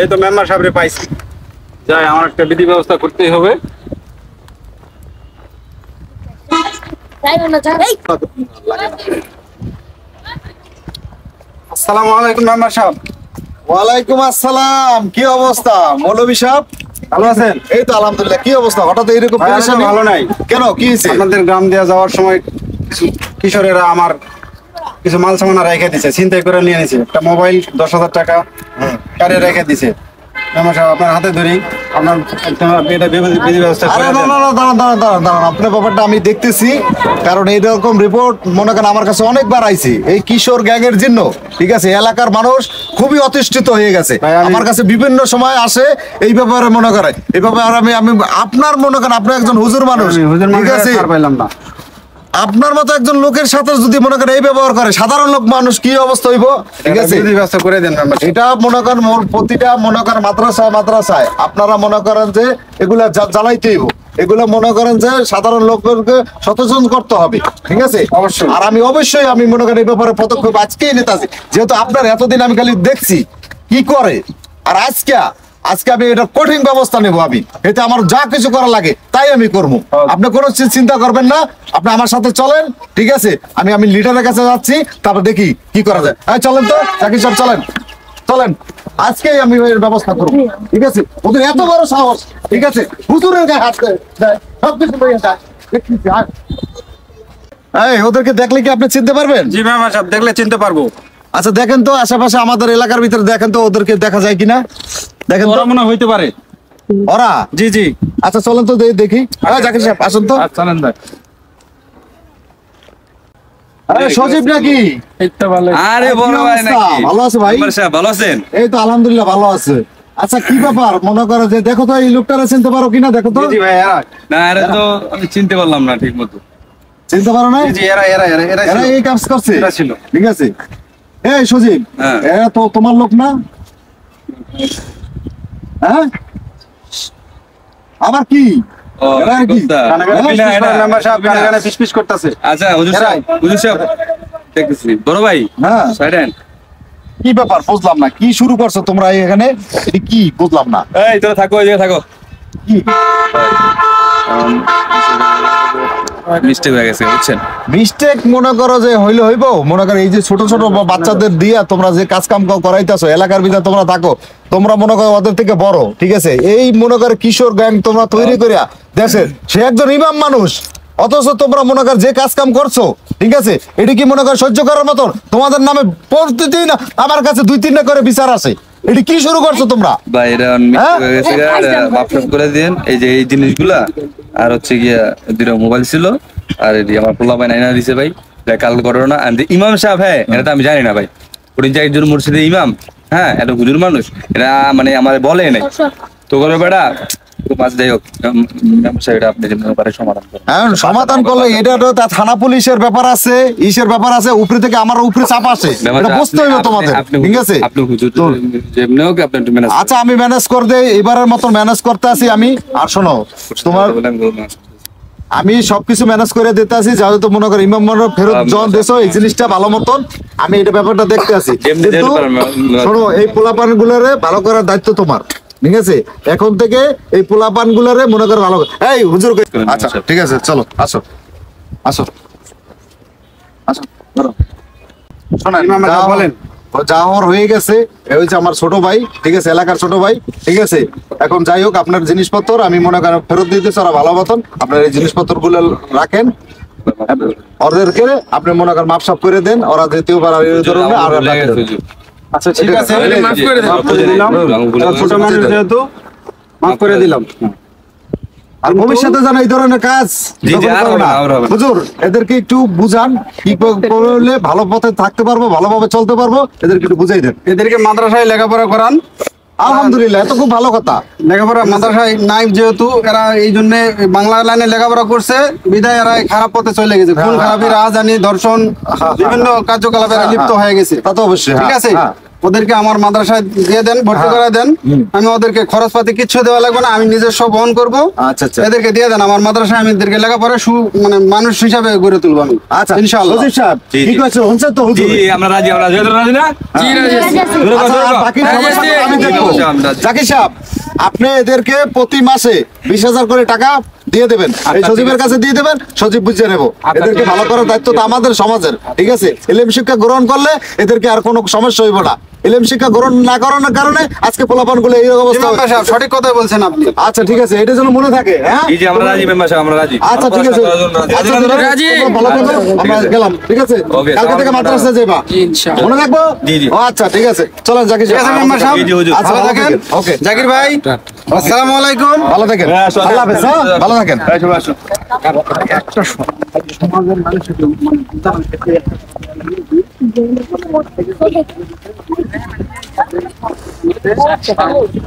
এই তো মেম্বার সাহেবরে পাইছি, যাই আমার একটা বিধি ব্যবস্থা করতেই হবে। আসসালামু আলাইকুম মেম্বার সাহেব। ওয়ালাইকুম আসসালাম। কি অবস্থা মৌলভী সাহেব? ভালো আছেন? এই তো আলহামদুলিল্লাহ। কি অবস্থা হঠাৎ এরকম? ভালো নাই। কেন, কি হয়েছে? আপনাদের গ্রাম দিয়ে যাওয়ার সময় কিছু কিশোরেরা আমার কিছু মাল সামানা রেখে দিছে, ছিনতাই করে নিয়ে নিছে। একটা মোবাইল, 10,000 টাকা কারে রেখে দিছে। মেম্বার সাহেব আপনার হাতে ধরি, আপনার এটা বিধি ব্যবস্থা করে দেন। দাঁড়ান, আপনার ব্যাপারটা আমি দেখতেছি, কারণ এইরকম রিপোর্ট মনে করেন আমার কাছে অনেকবার আইছে। এই কিশোর গ্যাংয়ের জন্য, ঠিক আছে, এলাকার মানুষ খুবই অতিষ্ঠিত হয়ে গেছে। আমার কাছে বিভিন্ন সময় আসে এই ব্যাপারে মনে করে এই ব্যাপারে আমি আপনার মনে করেন আপনি একজন হুজুর মানুষ, ঠিক আছে, পাইলাম না। আপনার মতো একজন লোকের সাথে যদি মনে করেন এই ব্যবহার করে, সাধারণ লোক মানুষ কি অবস্থা হইব? ঠিক আছে, বিধি ব্যবস্থা করে দেন মেম্বার সাহেব। এটা মনে করেন প্রতিটা মনে করেন মাদ্রাসায় আপনারা মনে করেন যে এগুলা জ্বালাইতে হইব। এগুলো মনে করেন যে সাধারণ লোককে সচেতন করতে হবে, ঠিক আছে, অবশ্যই। আর আমি অবশ্যই আমি মনে করেন এই ব্যাপারে পদক্ষেপ আজকেই নিতেছি, যেহেতু আপনার এতদিন আমি খালি দেখছি কি করে, আর আজকে আমি এটা কঠিন ব্যবস্থা নেবো। আমি এতে আমার যা কিছু করা লাগে তাই আমি করবো। আপনি কোনো চিন্তা করবেন না, আপনি আমার সাথে চলেন, ঠিক আছে। আমি লিডারের কাছে যাচ্ছি, তারপর দেখি কি করা যায়। চলেন তো জাকির সাহেব, চলেন আজকেই আমি এর ব্যবস্থা করবো, ঠিক আছে। ওদের এত বড় সাহস, ঠিক আছে, হুজুরের গায়ে হাত দেয়, সবকিছু লইয়া যায়। ওদেরকে দেখলে কি আপনি চিনতে পারবেন? জি মেম্বার সাহেব, দেখলে চিনতে পারবো। আচ্ছা দেখেন তো আশেপাশে আমাদের এলাকার ভিতরে দেখেন তো ওদেরকে দেখা যায় কিনা, দেখেন তো। ওরা মনে হইতে পারে ওরা? জি জি। আচ্ছা চলেন তো দেখি। জাকির সাহেব আসুন তো। চলেন ভাই। আরে সজীব নাকি? আরে বড় ভাই নাকি? ভালো আছে ভাই? মেম্বার সাহেব ভালো আছেন? এই তো আলহামদুলিল্লাহ ভালো আছে। আচ্ছা কি ব্যাপার মনে করে যে দেখো তো এই লোকটারে চিনতে পারো কিনা, দেখো তো। জি ভাই, এরা না এরা তো আমি চিনতে পারলাম না ঠিক মতো। চিনতে পারো না? জি এরা এরা এই কাজ করছে? এরা ছিল। ঠিক আছে। এই সজীব, হ্যাঁ। এরা তো তোমার লোক না? হ্যাঁ আবার কি? ও এরা কি? কথা। মেম্বার সাহেব গানে ফিসফিস করতেছে। আচ্ছা হুজুর সাহেব দেখতেছি। বড় ভাই হ্যাঁ সাইডেন। কি ব্যাপার বুঝলাম না, কি শুরু করছো তোমরা এখানে? এটা কি বুঝলাম না। এই তোরা থাকো, এই জায়গায় থাকো। কি মিস্টেক হয়ে গেছে বুঝছেন? মিস্টেক মনে করো যে হইলে হইব? মনে করো এই যে ছোট ছোট বাচ্চাদের দিয়া তোমরা যে কাজ কাম করাইতেছো, এলাকার ভিতরে তোমরা থাকো, তোমরা মনে করো ওদের থেকে বড়, ঠিক আছে, এই মনে করো কিশোর গ্যাং তোমরা তৈরি করিয়া দেশের, সে একজন ইমাম মানুষ, অথচ তোমরা মনে কর যে কাজ কাম করছো, ঠিক আছে, এটা কি মনে কর সহ্য করার মতন? তোমাদের নামে প্রতিদিন আমার কাছে 2-3টা করে বিচার আসে। এটা কি শুরু করছো তোমরা? ভাই এটা মিস্টেক হয়ে গেছে, মাফ করে দেন। এই যে এই জিনিসগুলা আর হচ্ছে গিয়া দুটো মোবাইল ছিল, আর এটি আমার পোলা ভাই নাইনা দিছে ভাই, এটা কাল ঘটনা। আর ইমাম সাহেব, হ্যাঁ এটা তো আমি জানি না ভাই, উনি যে একজন মুর্শিদের ইমাম, হ্যাঁ এটা হুজুর মানুষ, এটা মানে আমার বলে নাই তো করে বেড়া। যাই হোক এটা আপনি সমাধান করেন। হ্যাঁ সমাধান করলে এটা তো থানা পুলিশের ব্যাপার আছে, ইসের ব্যাপার আছে, উপরে থেকে আমার উপরে চাপ আসে, এটা বুঝতে হইব তোমাদের, ঠিক আছে। আপনি হুজুর যেমনি হোক আপনি একটু ম্যানেজ। আচ্ছা আমি ম্যানেজ করে দেই, এবারের মতো ম্যানেজ করতে আসি আমি। আর শোনো তোমার, আমি সবকিছু ম্যানেজ করে দিতে আসি, যেহেতু মনে করো ইমাম ফেরত জন দেশো এই জিনিসটা ভালো মতন আমি এটা ব্যাপারটা দেখতে আসি। কিন্তু শোনো এই পোলাপান গুলারে ভালো করার দায়িত্ব তোমার, ঠিক আছে। এখন থেকে এই পোলাপান গুলারে মনে করো ভালো। এই হুজুর, আচ্ছা ঠিক আছে চলো, আসো আসো আসো। শোনেন বলেন। যা হওয়ার হয়ে গেছে, এই হচ্ছে আমার ছোট ভাই, ঠিক আছে, এলাকার ছোট ভাই, ঠিক আছে। এখন যাই হোক আপনার জিনিসপত্র আমি মনে করেন ফেরত দিতেছি, ওরা ভালো মতন আপনার এই জিনিসপত্র গুলো রাখেন, ওদেরকে আপনি মনে করেন মাপসাপ করে দেন, ওরা যেতেও পারে। আচ্ছা ঠিক আছে, মাফ করে দেন, ছোট মানুষ যেহেতু মাফ করে দিলাম। আর ভবিষ্যতে যেন এই ধরনের কাজ হুজুর এদেরকে একটু বুঝান, কি করলে ভালো পথে থাকতে পারবো, ভালোভাবে চলতে পারবো, এদেরকে একটু বুঝাই দেন। এদেরকে মাদ্রাসায় লেখাপড়া করান। আলহামদুলিল্লাহ, এত খুব ভালো কথা। লেখাপড়া মাদ্রাসায় নাই, যেহেতু এরা এই জন্য বাংলা লাইনে লেখাপড়া করছে বিধায় এরা খারাপ পথে চলে গেছে, খুন খারাপি, রাজধানী, ধর্ষণ, বিভিন্ন কার্যকলাপে লিপ্ত হয়ে গেছে। তা তো অবশ্যই, ঠিক আছে। ওদেরকে আমার মাদ্রাসায় দিয়ে দেন, ভর্তি করে দেন। আমি ওদেরকে খরচপাতি কিচ্ছু দেওয়া লাগবে না, আমি নিজস্ব বহন করবো। আচ্ছা আচ্ছা এদেরকে দিয়ে দেন আমার মাদ্রাসায়, আমি এদেরকে লেখাপড়া মানে মানুষ হিসাবে গড়ে তুলবো আমি। আচ্ছা ইনশাআল্লাহ। হুজুর সাহেব জি, কি জি। কইছে শুনছেন তো হুজুর? জি আমরা রাজি না আচ্ছা, আর বাকি সমস্যা আমি দেখবো। জাকির সাহেব, আপনি এদেরকে প্রতি মাসে 20,000 করে টাকা দিয়ে দেবেন, এই সজীবের কাছে দিয়ে দেবেন, সজীব বুঝে নেবো। এদেরকে ভালো করার দায়িত্ব তো আমাদের সমাজের, ঠিক আছে? ইলম শিক্ষা গ্রহণ করলে এদেরকে আর কোনো সমস্যা হইব না। ইলম শিক্ষা গ্রহণ না করানোর কারণে আজকে পোলাপান গুলো এই অবস্থা। ইমাম সাহেব সঠিক কথাই বলছেন আপনি। আচ্ছা ঠিক আছে, এটা যেন মনে থাকে। হ্যাঁ জি জি আমরা রাজি মেম্বার সাহেব, আমরা রাজি। আচ্ছা ঠিক আছে, আচ্ছা রাজি। ভালো থাকো, আমরা গেলাম, ঠিক আছে? ওকে, কালকে থেকে মাদ্রাসা যাইবা, ইনশাআল্লাহ। মনে থাকবো। জি, জি। ও আচ্ছা ঠিক আছে, চলেন জাকির ঠিক আছে সাহেব। মেম্বার সাহেব, জি, জি, হুজুর। আচ্ছা, ভালো ভালো থাকেন। থাকেন। ওকে। জাকির ভাই, আসসালামু আলাইকুম। ভালো থাকেন, হ্যাঁ, আল্লাহ হাফেজ। হ্যাঁ, ভালো থাকেন। Okay.